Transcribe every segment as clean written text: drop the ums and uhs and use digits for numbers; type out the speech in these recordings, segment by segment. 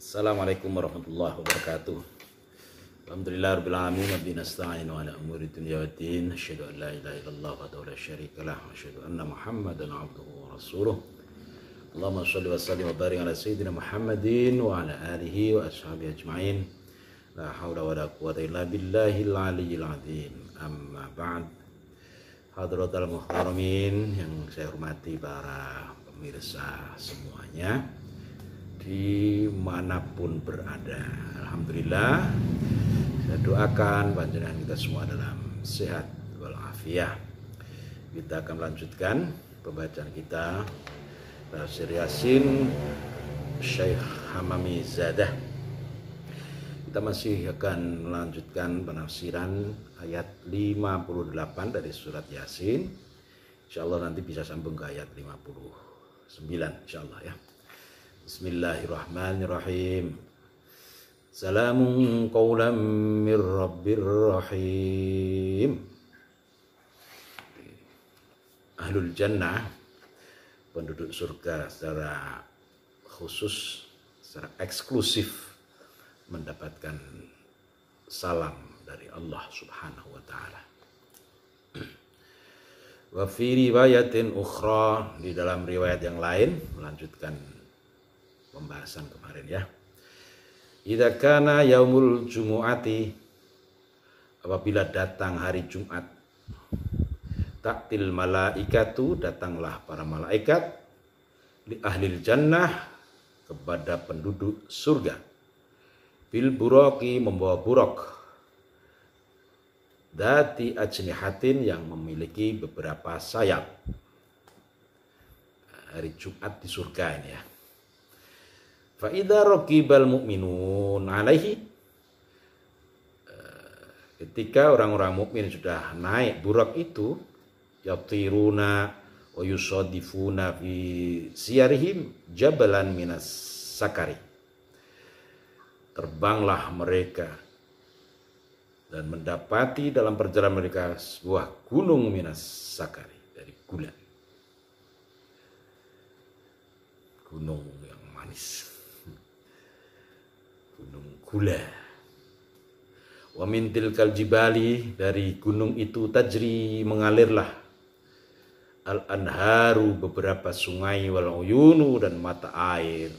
Assalamualaikum warahmatullahi wabarakatuh. Alhamdulillah rabbil alamin wa bihi nasta'in ala umuri dunya waddin. Asyhadu an la ilaha illallah wahdahu la syarika lah wa asyhadu anna Muhammadan abduhu wa rasuluh. Allahumma shalli wa sallim wa barik ala sayyidina Muhammadin wa ala alihi wa ashabihi ajma'in. La haula wa la quwwata illa billahil aliyyil azim. Amma ba'd. Hadratal muhtaramin yang saya hormati para pemirsa semuanya dimanapun berada. Alhamdulillah, saya doakan panjenengan kita semua dalam sehat walafiat. Kita akan melanjutkan pembacaan kita tafsir Yasin Syekh Hamami Zadah. Kita masih akan melanjutkan penafsiran ayat 58 dari surat Yasin. Insyaallah nanti bisa sambung ke ayat 59 insyaallah ya. Bismillahirrahmanirrahim. Salamun qawlan mir rabbir rahim. Ahlul jannah, penduduk surga secara khusus, secara eksklusif mendapatkan salam dari Allah Subhanahu wa taala. Wa fi riwayatin ukhra, di dalam riwayat yang lain melanjutkan pembahasan kemarin ya. Idza kana yaumul jumu'ati, apabila datang hari Jumat, ta'til malaikatu, datanglah para malaikat, li ahlil jannah, kepada penduduk surga, bil buraqi, membawa buraq, dati ajnihatin, yang memiliki beberapa sayap. Hari Jumat di surga ini ya. Fa idza raqibal mu'minun alaihi, ketika orang-orang mukmin sudah naik buraq itu, yatiruna wa yusadifuna fi siyarihim jabalan minas sakari, terbanglah mereka dan mendapati dalam perjalanan mereka sebuah gunung minas sakari, dari gula, gunung yang manis, gunung gula. Wa min tilkal jibali, dari gunung itu tajri, mengalirlah, al anharu, beberapa sungai, wal uyunu, dan mata air.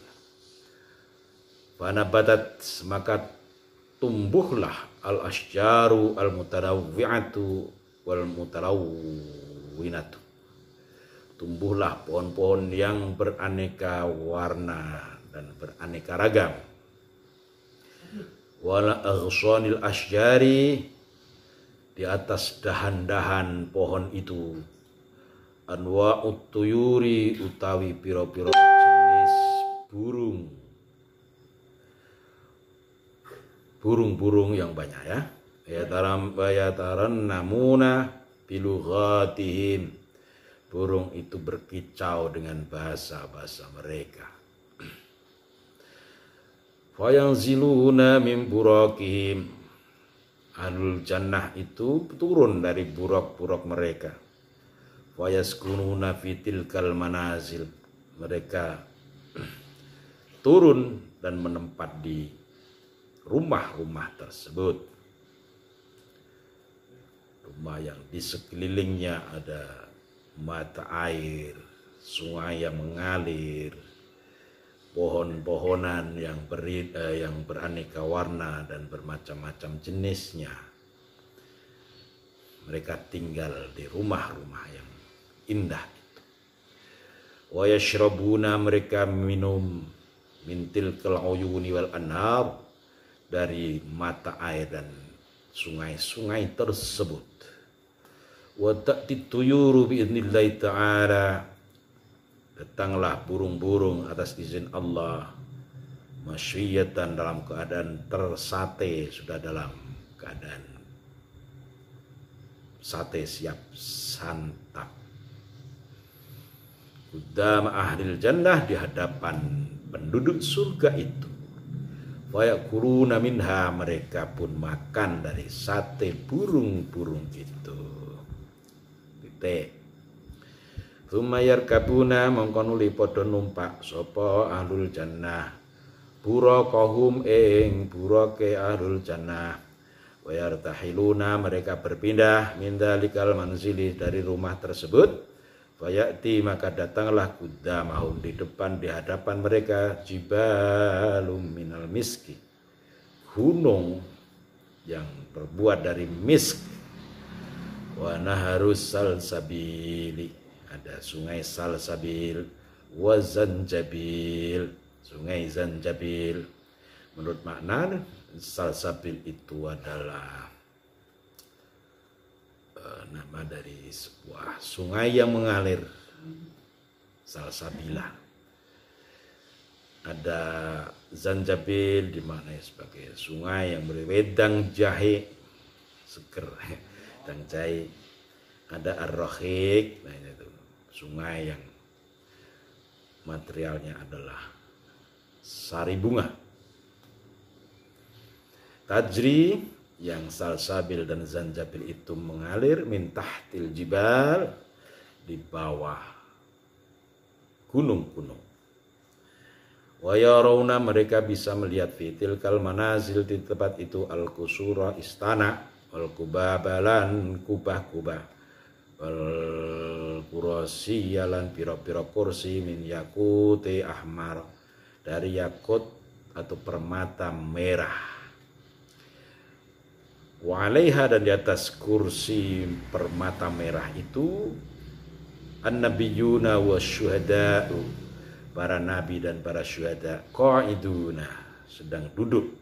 Fanabatat, maka tumbuhlah, al asjaru al mutarawwi'atu wal mutarawwinatu, tumbuhlah pohon-pohon yang beraneka warna dan beraneka ragam. Wala aghsanil asjari, di atas dahan-dahan pohon itu, anwa'ut tuyuri, utawi piro-piro jenis burung-burung yang banyak ya. Yataran namuna bilughatihim, burung itu berkicau dengan bahasa-bahasa mereka. Fayanziluna min buraqihim, ahlul jannah itu turun dari buraq-buraq mereka. Fayaskununa fi tilkal manazil, mereka turun dan menempat di rumah-rumah tersebut. Rumah yang di sekelilingnya ada mata air, sungai yang mengalir, pohon-pohonan yang beraneka warna dan bermacam-macam jenisnya. Mereka tinggal di rumah-rumah yang indah itu. Wa yashrabuna, mereka minum, min tilkal uyuni wal anhar, dari mata air dan sungai-sungai tersebut. Wa ta'ti tuyuru bi idznillah ta'ala, datanglah burung-burung atas izin Allah, masyiyatan, dalam keadaan tersate, sudah dalam keadaan sate siap santap. Qudama ahlil jannah, di hadapan penduduk surga itu. Fayakuluna minha, mereka pun makan dari sate burung-burung itu. Titik. Tsumma yarkabuna, mongko nuli padha numpak sapa ahlul jannah buraqahum ing burake ahlul jannah. Wa yartahiluna mereka berpindah min dalikal manzili dari rumah tersebut. Fayati maka datanglah qudamahum di depan di hadapan mereka jibalum minal miski, gunung yang terbuat dari misk. Wa naharus salsabili, ada sungai salsabil. Wa zanjabil, sungai zanjabil. Menurut makna salsabil itu adalah nama dari sebuah sungai yang mengalir, salsabila. Ada zanjabil dimaknai sebagai sungai yang berwedang jahe seger, wedang jahe. Ada ar-rahiq, nah itu sungai yang materialnya adalah sari bunga. Tajri, yang salsabil dan zanjabil itu mengalir min tahtil jibal, di bawah gunung-gunung. Wa yarawna mereka bisa melihat fitil kal manazil di tempat itu al kusura istana, wal kubabalan kubah-kubah, wal kurasiyalan pira-pira kursi min yakuti ahmar, dari yakut atau permata merah. Wa alaiha, dan di atas kursi permata merah itu an-nabiyuna wa syuhada'u, para nabi dan para syuhada, qa'iduna, sedang duduk.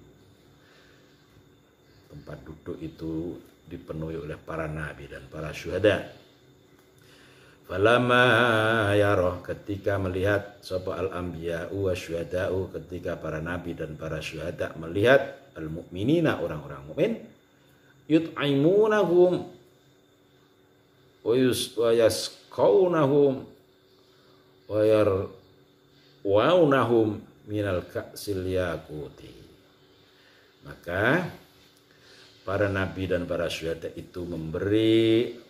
Tempat duduk itu dipenuhi oleh para nabi dan para syuhada. Falamma yarah, ketika melihat sapa al-anbiya'u wa syuhada'u, ketika para nabi dan para syuhada melihat al-mu'minina, orang-orang mukmin, yut'imunahum wa yasqawnahum wa yarwawnahum minal ka'sil yaquti. Maka para nabi dan para syuhada itu memberi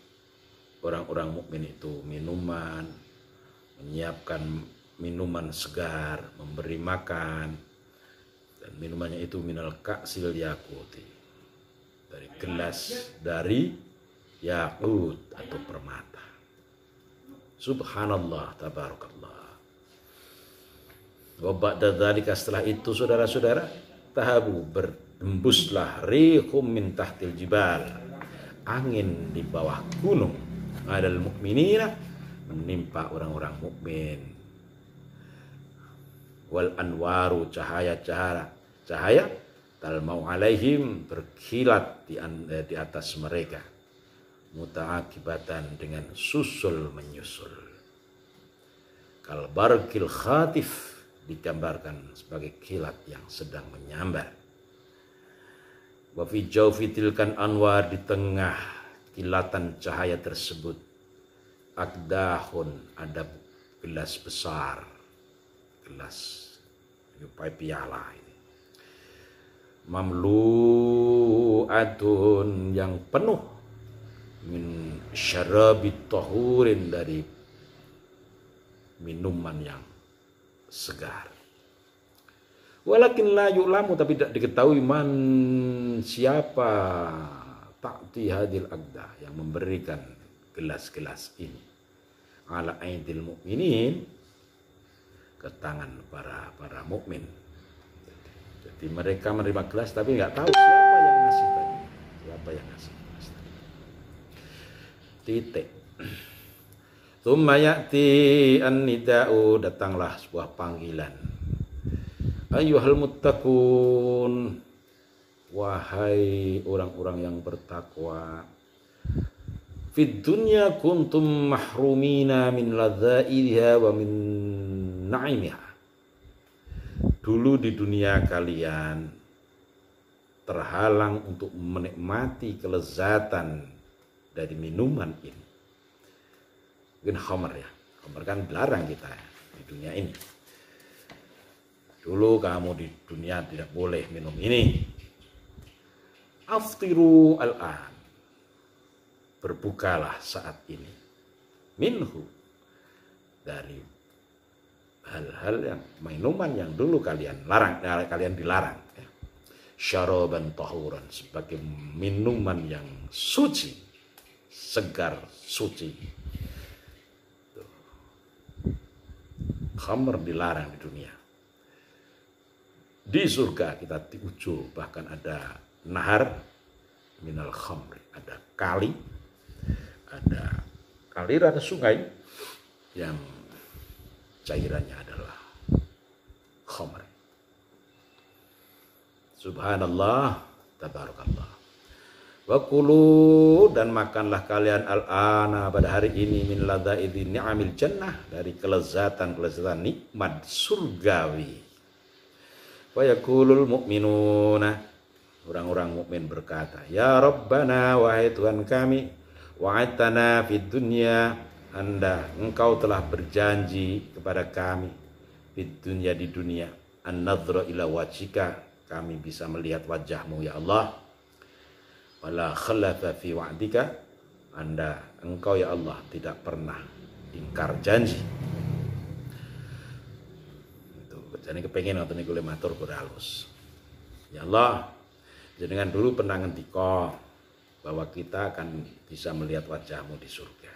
orang-orang mukmin itu minuman, menyiapkan minuman segar, memberi makan, dan minumannya itu minal ka'sil yaquti, dari gelas dari yakut atau permata. Subhanallah, tabarakallah. Wa ba'da dzalika, setelah itu saudara-saudara, tahabu, berembuslah rihum min tahtil jibal, angin di bawah gunung, adal mukminina, menimpa orang-orang mukmin. Wal anwaru, cahaya talmau alaihim, berkilat di atas mereka, muta'akibatan, dengan susul menyusul. Kal barqil khatif, digambarkan sebagai kilat yang sedang menyambar. Wa fi jawfi tilkan anwar, di tengah kilatan cahaya tersebut, akdahun, ada gelas besar, gelas yupai piala, mamlu'atun, yang penuh, min syarabit tahurin, dari minuman yang segar. Walakin la yu'lamu, tapi tidak diketahui man, siapa, ta'ti hadil akdah, yang memberikan gelas-gelas ini, ala aidil mukminin, ke tangan para mukmin. Jadi mereka menerima gelas tapi nggak tahu siapa yang ngasih tadi, siapa yang ngasih gelas tadi. Titik. Tsumma ya'ti an-nida'u, datanglah sebuah panggilan. Ayyuhal muttaqun, wahai orang-orang yang bertakwa. Fid dunya kuntum mahrumina min ladzaiha wa min na'imiha. Dulu di dunia kalian terhalang untuk menikmati kelezatan dari minuman ini. Mungkin khamar ya. Khamar kan dilarang kita di dunia ini. Dulu kamu di dunia tidak boleh minum ini. Aftiru al-an, berbukalah saat ini. Minhu, dari hal-hal hal yang minuman yang dulu kalian dilarang. Syaraban tahuran, sebagai minuman yang suci, segar, suci. Khamr dilarang di dunia. Di surga kita diuju, bahkan ada nahar minal khamri, ada kali, ada aliran sungai yang cairannya adalah khamr. Subhanallah, tabarakallah. Wa kulu, dan makanlah kalian al-ana pada hari ini min ladzaidzi ni'amil jannah, dari kelezatan nikmat surgawi. Wa yaqulul mu'minuna, orang-orang mukmin berkata, ya Rabbana, wahai Tuhan kami, wa'atana fid dunya, engkau telah berjanji kepada kami fid dunya, di dunia, an-nadhra ila wajhika, kami bisa melihat wajahmu ya Allah. Wala khalafa fi wa'dika, engkau ya Allah tidak pernah ingkar janji. Itu jadi kepengen atau niku matur kula halus. Ya Allah, jenengan dulu pernah ngendika bahwa kita akan bisa melihat wajahmu di surga.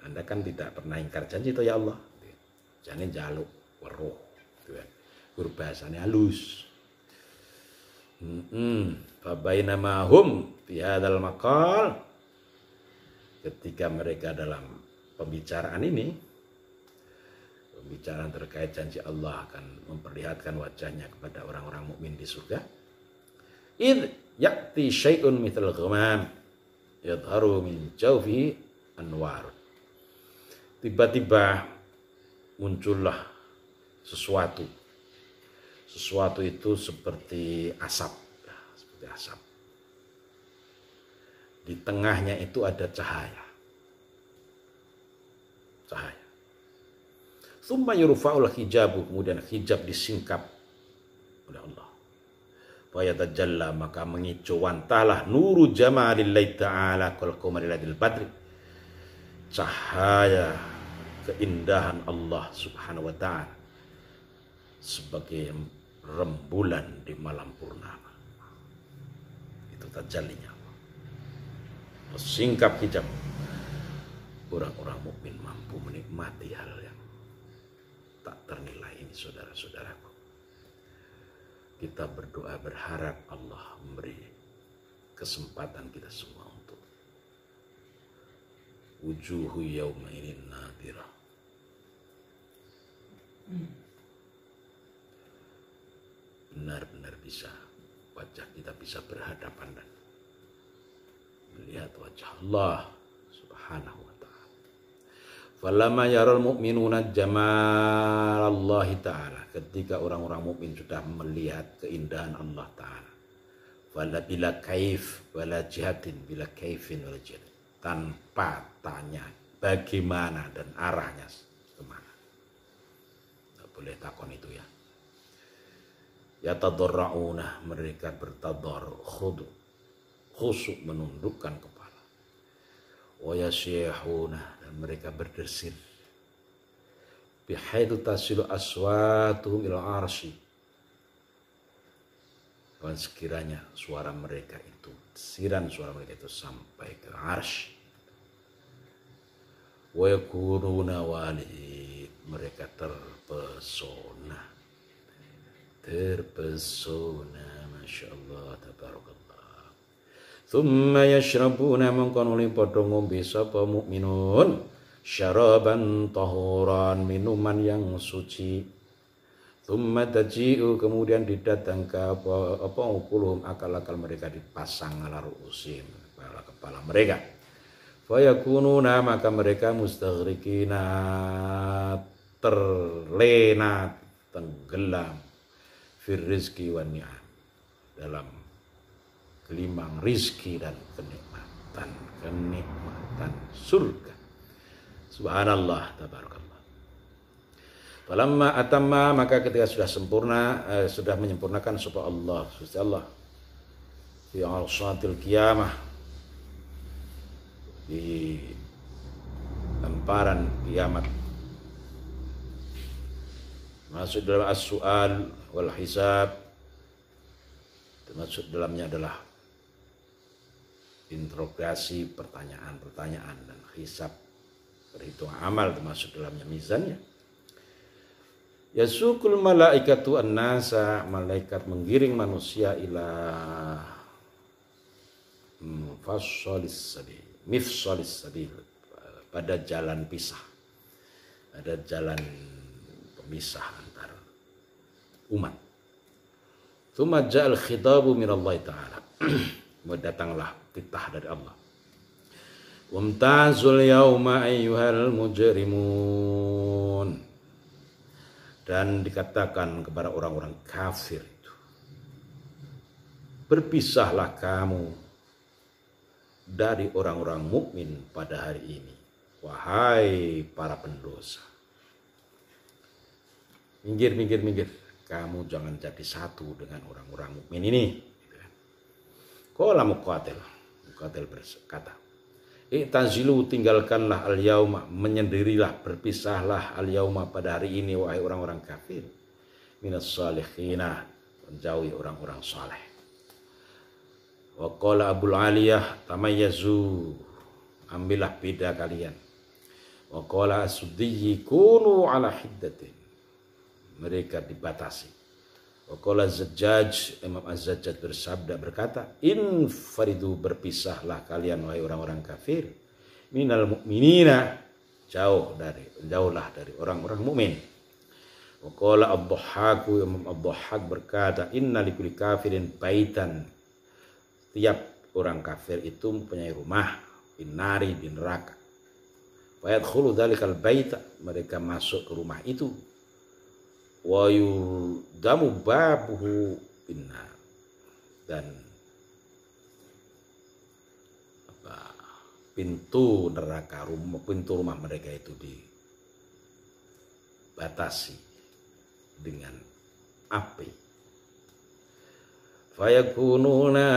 Anda kan tidak pernah ingkar janji itu ya Allah. Jangan jaluk weruh, gitu kan. Bahasane halus. Fabainama hum fi hadzal maqal, ketika mereka dalam pembicaraan ini, pembicaraan terkait janji Allah akan memperlihatkan wajahnya kepada orang-orang mukmin di surga, id ya'ti syai'un mithal ghamam yadharu min jawfi anwar, tiba-tiba muncullah sesuatu itu seperti asap. Di tengahnya itu ada cahaya. Tsumma yurfa'ul hijabu, kemudian hijab disingkap oleh Allah. Fa yatajalla, maka mengicuwantalah nuru jamalillahi ta'ala kal qamari lailil badri, cahaya keindahan Allah Subhanahu wa taala sebagai rembulan di malam purnama. Itu tajallinya Allah. Singkap hijab, orang-orang mukmin mampu menikmati hal yang tak ternilai ini, saudara-saudaraku. Kita berdoa berharap Allah memberi kesempatan kita semua untuk wujuhu yauma inin nadhirah. Benar-benar bisa, wajah kita bisa berhadapan dan melihat wajah Allah Subhanahu wa ta'ala. Falamma yaral mu'minuna jamalallahi ta'ala, ketika orang-orang mukmin sudah melihat keindahan Allah ta'ala, wala bila kaif wala jihadin, bila kaifin wala jihadin, tanpa tanya bagaimana dan arahnya kemana. Tidak boleh takon itu ya. Yatadarrauna, mereka bertadarru, khusyuk menundukkan kepala. Wa yasyihuna, dan mereka berdesir. Bihaitsu tasilu aswatuhum ila arsy, dan sekiranya suara mereka itu, desiran suara mereka itu sampai ke arsy. Wa yakununa wali, mereka terpesona, Masya Allah, tabarakallah. Thumma yashrabuna, mengkonuli padha ngombe sapa mukminun syaraban tahuran, minuman yang suci. Thumma taji'u, kemudian didatangkan apa ukuluhum, akal-akal mereka dipasang ala ru'usim, kepala mereka. Fa yakununa, maka mereka mustaghrikina, terlena, tenggelam fir rizki wa ni'am, dalam gelimang rizki dan kenikmatan surga. Subhanallah, tabarakallah. Falamma atamma, maka ketika sudah sempurna, sudah menyempurnakan sapa Allah, Gusti Allah, fi arsatil qiyamah, di hamparan kiamat, Masuk dalam as-su'al wal hisab, termasuk dalamnya adalah interogasi, pertanyaan-pertanyaan, dan hisab, perhitungan amal, termasuk dalamnya mizannya. Yasukul malaikatu an-nasa, malaikat menggiring manusia ila mifsalis sabil, pada jalan pisah, ada jalan pemisah antar umat. Tsumma ja'al khitabu minallahi ta'ala, datanglah titah dari Allah. Wamtazul yauma ayyuhal mujrimun, dan dikatakan kepada orang-orang kafir itu, berpisahlah kamu dari orang-orang mukmin pada hari ini, wahai para pendosa. Minggir, kamu jangan jadi satu dengan orang-orang mukmin ini. Qala Muqatil berkata, "I'tazilu, tinggalkanlah al-yauma, menyendirilah, berpisahlah al-yauma pada hari ini, wahai orang-orang kafir, minas salihina, menjauhi orang-orang saleh." Wa qala Abul Aliyah, tamayyazu, ambillah beda kalian. Wa qala As-Suddi, kunu ala hiddatin, mereka dibatasi. Wa qala Zajjaj, Imam Az-Zajjaj bersabda, berkata, infaridu, berpisahlah kalian wahai orang-orang kafir, minal mu'minina, jauhlah dari orang-orang mukmin. Wa qala Ad-Dhahhak, Imam Ad-Dhahhak berkata, inna likulli kafirin baitan, tiap orang kafir itu mempunyai rumah, binari, di neraka. Wa yadkhulu dzalikal baita, mereka masuk ke rumah itu, wa yudamu babuhu binnar, dan pintu neraka, pintu rumah mereka itu dibatasi dengan api. Fayakununa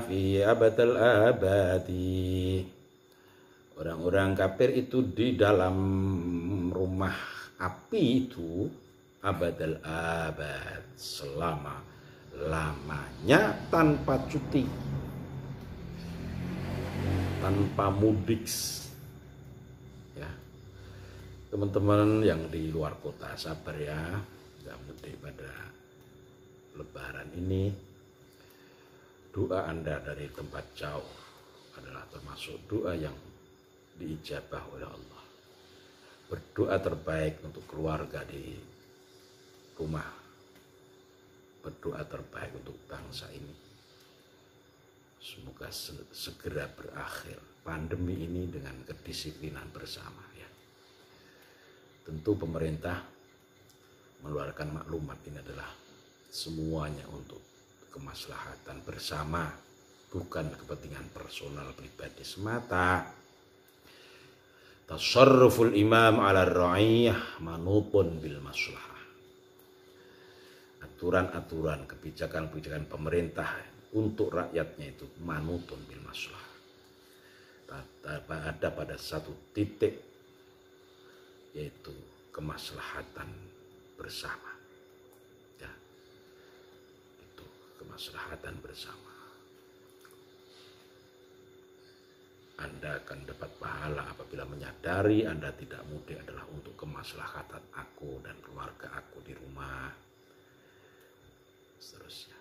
fi abadal abadi, orang-orang kafir itu di dalam rumah api itu abadal abad, selama-lamanya, tanpa cuti, tanpa mudik. Ya, teman-teman yang di luar kota, sabar ya, nggak mudik pada Lebaran ini. Doa Anda dari tempat jauh adalah termasuk doa yang diijabah oleh Allah. Berdoa terbaik untuk keluarga di rumah, berdoa terbaik untuk bangsa ini. Semoga segera berakhir pandemi ini dengan kedisiplinan bersama ya. Tentu pemerintah mengeluarkan maklumat, ini adalah semuanya untuk kemaslahatan bersama, bukan kepentingan personal pribadi semata. Tasarruful imam ala ra'iyah manutun bil maslahah. Aturan-aturan, kebijakan-kebijakan pemerintah untuk rakyatnya itu manutun bil maslahah, ada pada satu titik, yaitu kemaslahatan bersama. Ya, itu kemaslahatan bersama. Anda akan dapat pahala apabila menyadari Anda tidak mudik adalah untuk kemaslahatan aku dan keluarga aku di rumah. Seterusnya.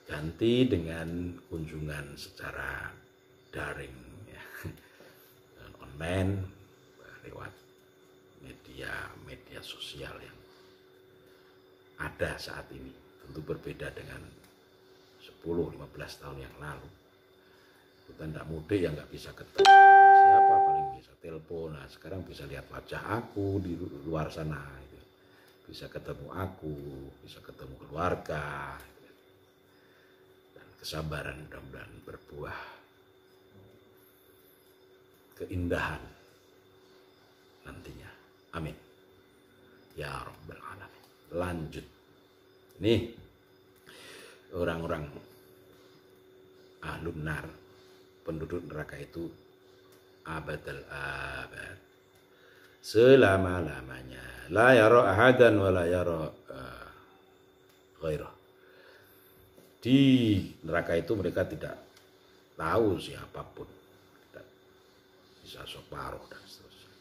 Ganti dengan kunjungan secara daring ya, online, lewat media sosial yang ada saat ini. Tentu berbeda dengan 10-15 tahun yang lalu. Kita tidak mudik ya, nggak bisa ketemu siapa, paling bisa telepon. Nah, sekarang bisa lihat wajah aku di luar sana, bisa ketemu aku, bisa ketemu keluarga, dan kesabaran mudah-mudahan berbuah keindahan nantinya. Amin ya rabbal alamin. Lanjut nih, orang-orang ahlun nar, penduduk neraka itu abadal abad, selama-lamanya, La yara ahadan wa la yara ghairah. Di neraka itu mereka tidak tahu siapapun, tidak bisa separuh dan seterusnya.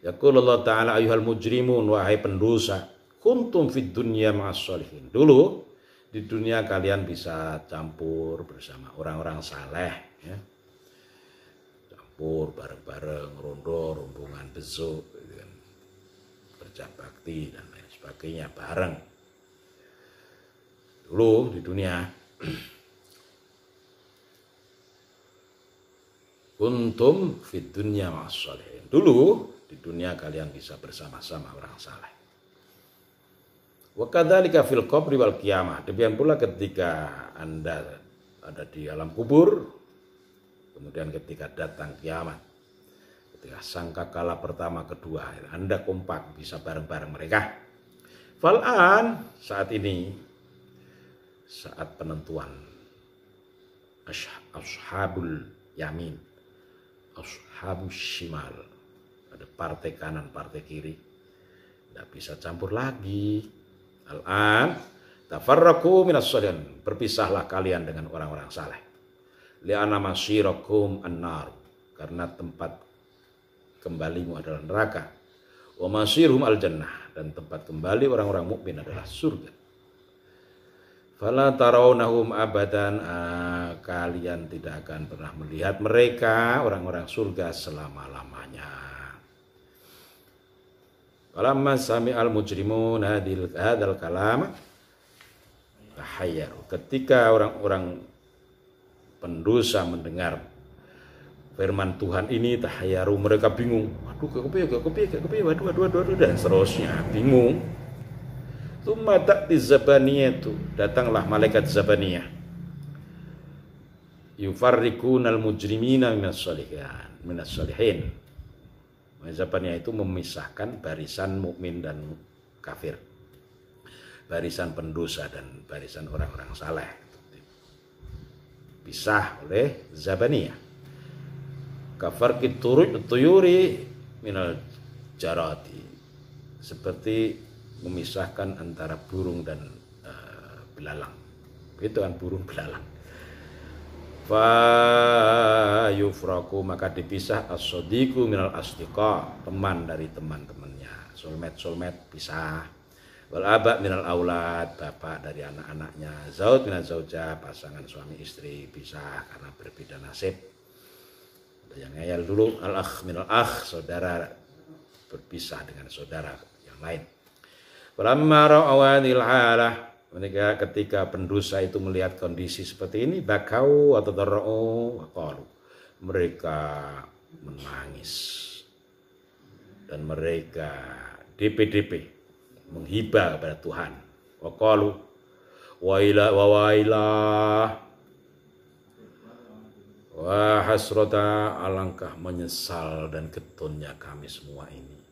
Yaqul Allah Ta'ala ayyuhal mujrimun, wahai pendosa, kuntum fid dunya ma'as sholihin. Dulu di dunia kalian bisa campur bersama orang-orang saleh, ya. Campur bareng-bareng, rondo, rombongan besuk, gitu kan. Kerja bakti dan lain sebagainya bareng. Dulu di dunia kuntum fid dunya ma'as sholihin. Dulu di dunia kalian bisa bersama-sama orang saleh. Wa kadzalika fil qabri wal qiyamah. Demikian pula ketika Anda ada di alam kubur, kemudian ketika datang kiamat, ketika sangkakala pertama kedua, Anda kompak bisa bareng-bareng mereka. Fal'an, saat ini, saat penentuan ashabul yamin, ashabul shimal, ada partai kanan, partai kiri, tidak bisa campur lagi. Al-an tafarraqu minas sholihin, berpisahlah kalian dengan orang-orang saleh. Li'anna masirakum an-nar, karena tempat kembalimu adalah neraka. Wa masirhum al-jannah, dan tempat kembali orang-orang mukmin adalah surga. Fala tarawnahum abadan, kalian tidak akan pernah melihat mereka orang-orang surga selama-lamanya. Falamma sami'al mujrimun hadzal kalam tahayyaru. Ketika orang-orang pendosa mendengar firman Tuhan ini, tahayyaru, mereka bingung. Waduh, kepiye, waduh, dan seterusnya, bingung. Tsumma ta'ti zabaniyatu, datanglah malaikat zabaniyah. Yufarriqunal mujrimina minas sholihin. Zabaniyah itu memisahkan barisan mukmin dan kafir, barisan pendosa dan barisan orang-orang saleh. Pisah oleh Zabaniyah. Kafarqit tuyuri minal jarati, seperti memisahkan antara burung dan belalang. Itu kan burung belalang. Fa yufraku, maka dipisah as-sadiqu minal asdiqa, teman dari teman-temannya, soulmate pisah. Wal aba minal aulad, bapak dari anak-anaknya. Zauj minal zaujah, pasangan suami istri pisah karena berbeda nasib. Ada yang ngeyel dulu. Al akh minal akh, saudara berpisah dengan saudara yang lain. Falamma ra'awanil halah, mereka ketika pendosa itu melihat kondisi seperti ini, bakau atau darau, mereka menangis dan mereka DP menghibah kepada Tuhan. Waqalu wailah wa hasrata, alangkah menyesal dan ketunnya kami semua ini.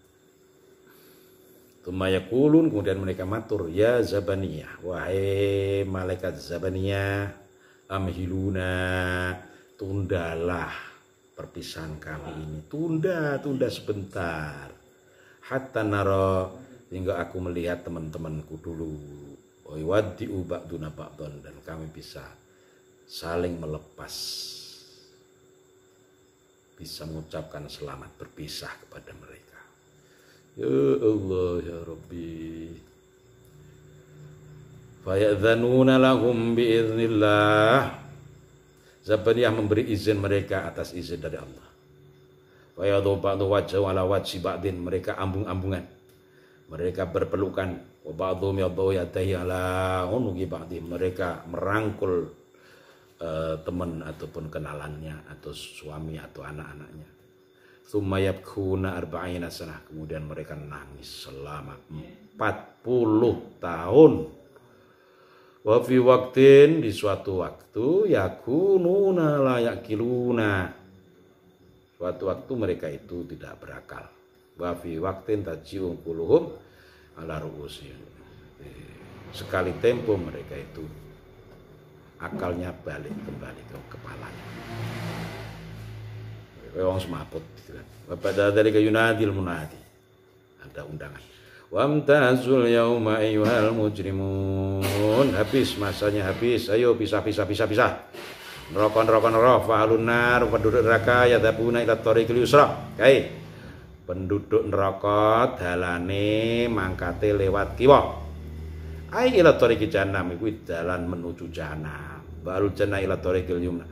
Tumayakulun, kemudian mereka matur, ya Zabaniyah, wahai malaikat Zabaniyah, amhiluna, tundalah perpisahan kami ini, tunda sebentar, hatta naro, hingga aku melihat teman-temanku dulu, wadi'u ba'duna ba'dun, dan kami bisa saling melepas, bisa mengucapkan selamat berpisah kepada mereka. Ya Allah ya Rabbi. Fayadzanuna lahum biiznillah. Zabaniyah memberi izin mereka atas izin dari Allah. Fayadhu ba'du wajhu ala wajhi ba'din, mereka ambung-ambungan. Mereka berpelukan. Wa ba'dhum yadhu yadayhi ala unuqi ba'din, mereka merangkul teman ataupun kenalannya atau suami atau anak-anaknya. Tsumma yabkhuna arba'ina sanah, kemudian mereka nangis selama 40 tahun. Wa fi waqtin, di suatu waktu, yakununa la yaqiluna, suatu waktu mereka itu tidak berakal. Wa fi waqtin taji'u quluhum ala ru'usihim, sekali tempo mereka itu akalnya balik kembali ke kepalanya. Wong semaput gitu kan. Pada dari yunadil munadi, ada undangan. Wamtazul yauma ayyuhal mujrimun. Habis masanya habis. Ayo pisah. Neraka fa'alun nar penduduk neraka yadhabuna ila thariqil yusra. Kae. Penduduk neraka dalane mangkate lewat kiwa. Ai ila thariqil jahannam iku dalan menuju jahanam. Baru jannah ila thariqil yumna.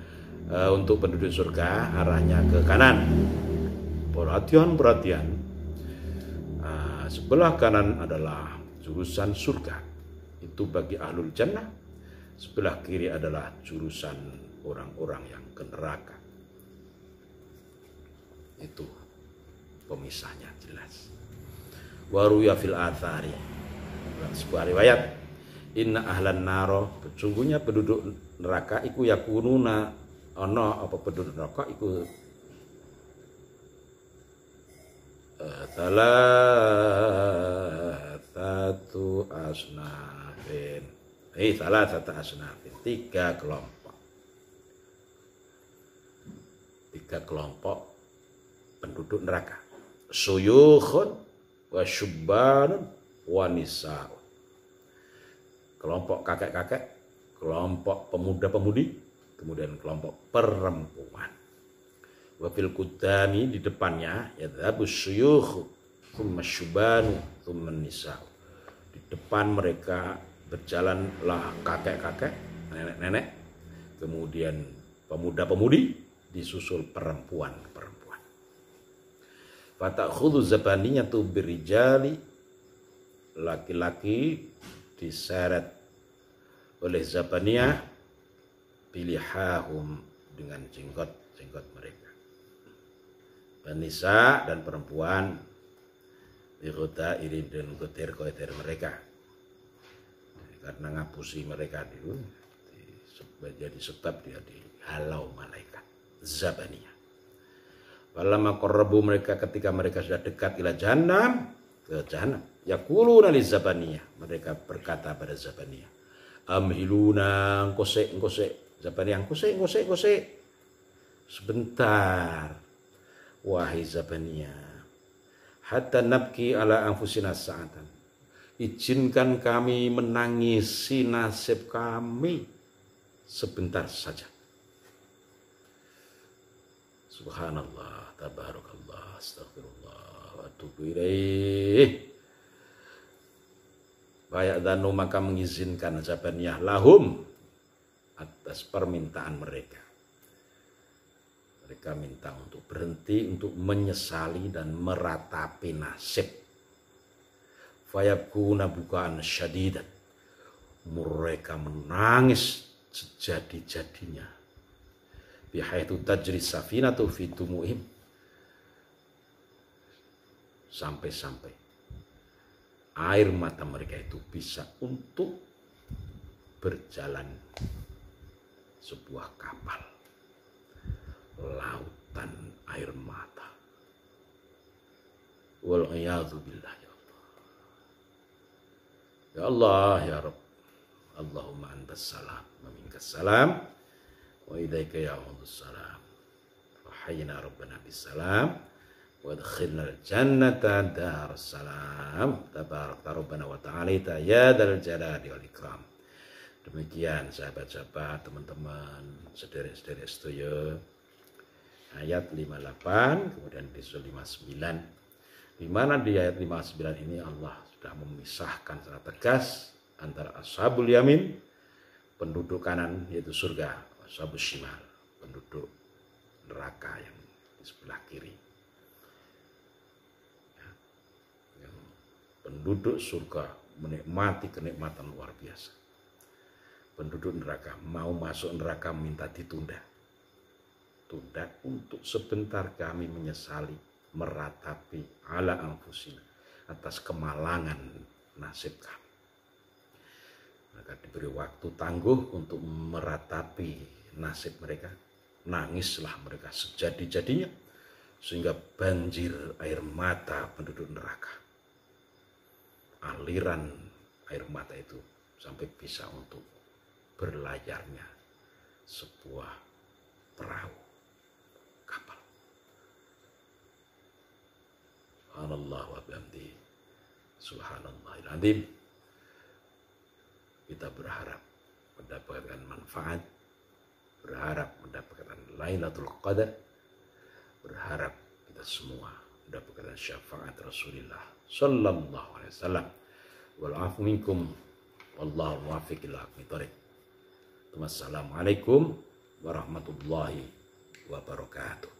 Untuk penduduk surga arahnya ke kanan. Perhatian. Sebelah kanan adalah jurusan surga, itu bagi ahlul jannah. Sebelah kiri adalah jurusan orang-orang yang ke neraka. Itu pemisahnya jelas. Waruya fil athari, sebuah riwayat, inna ahlan naro, sesungguhnya penduduk neraka iku yakununa ono apa penduduk neraka iku salah satu asnafin, tiga kelompok penduduk neraka, suyukhun wa syubbanun wa nisa'un, kelompok kakek-kakek, kelompok pemuda-pemudi, kemudian kelompok perempuan. Wafil kudami di depannya yadhabus syuyukh thumma syubanu thumma nisa'u. Di depan mereka berjalanlah kakek-kakek, nenek-nenek, kemudian pemuda-pemudi, disusul perempuan-perempuan. Fatakhudhu zabaniyatu birijali, laki-laki diseret oleh zabaniyah bilihahum dengan jenggot mereka. Nisa dan perempuan bigota irin dan goter mereka, karena ngapusi mereka dulu jadi sebab dia dihalau malaikat zabaniyah. Falamma qarrabu, mereka ketika mereka sudah dekat ila jahannam, ke jahannam, yaquluna li zabaniyah, mereka berkata pada zabaniyah, amhiluna ngkose zabaniyah ngkose sebentar wahai zabaniyah, hatta nabki ala anfusina sa'atan, izinkan kami menangisi nasib kami sebentar saja. Subhanallah, tabarakallah, astagfirullah, wa atubu ilaih. Fayadhanu, maka mengizinkan zabaniyah lahum atas permintaan mereka. Mereka minta untuk berhenti, untuk menyesali dan meratapi nasib. Fayabkuna bukaan syadidan, mereka menangis sejadi-jadinya. Bihaitu tajri safinatu fi tumuhim, sampai-sampai air mata mereka itu bisa untuk berjalan sebuah kapal. Lautan air mata. Wal iyadzu billah ya Allah. Ya Allah ya Rabb. Allahumma antas salam wa minkas salam wa ilaika ya'udzus salam. Wa hayyina rabbana bis salam wa adkhilna al jannata darus salam. Tabarakta rabbana wa ta'ala ya dzal jalali wal ikram. Demikian sahabat-sahabat, teman-teman, saudara-saudara sedoyo, ayat 58 kemudian disusul 59, di mana di ayat 59 ini Allah sudah memisahkan secara tegas antara ashabul yamin, penduduk kanan yaitu surga, ashabus shimal, penduduk neraka yang di sebelah kiri. Yang penduduk surga menikmati kenikmatan luar biasa. Penduduk neraka mau masuk neraka minta ditunda. Tunda untuk sebentar, kami menyesali, meratapi ala anfusina, atas kemalangan nasib kami. Maka diberi waktu tangguh untuk meratapi nasib mereka. Nangislah mereka sejadi-jadinya, sehingga banjir air mata penduduk neraka. Aliran air mata itu sampai bisa untuk berlayarnya sebuah perahu, kapal. Subhanallah wa bihamdihi, Subhanallahil azim. Kita berharap mendapatkan manfaat, berharap mendapatkan Lailatul Qadar, berharap kita semua mendapatkan syafaat Rasulullah sallallahu alaihi wasallam. Wal afu minkum wallahu muwaffiq ila aqwamit thoriq. Wassalamualaikum warahmatullahi wabarakatuh.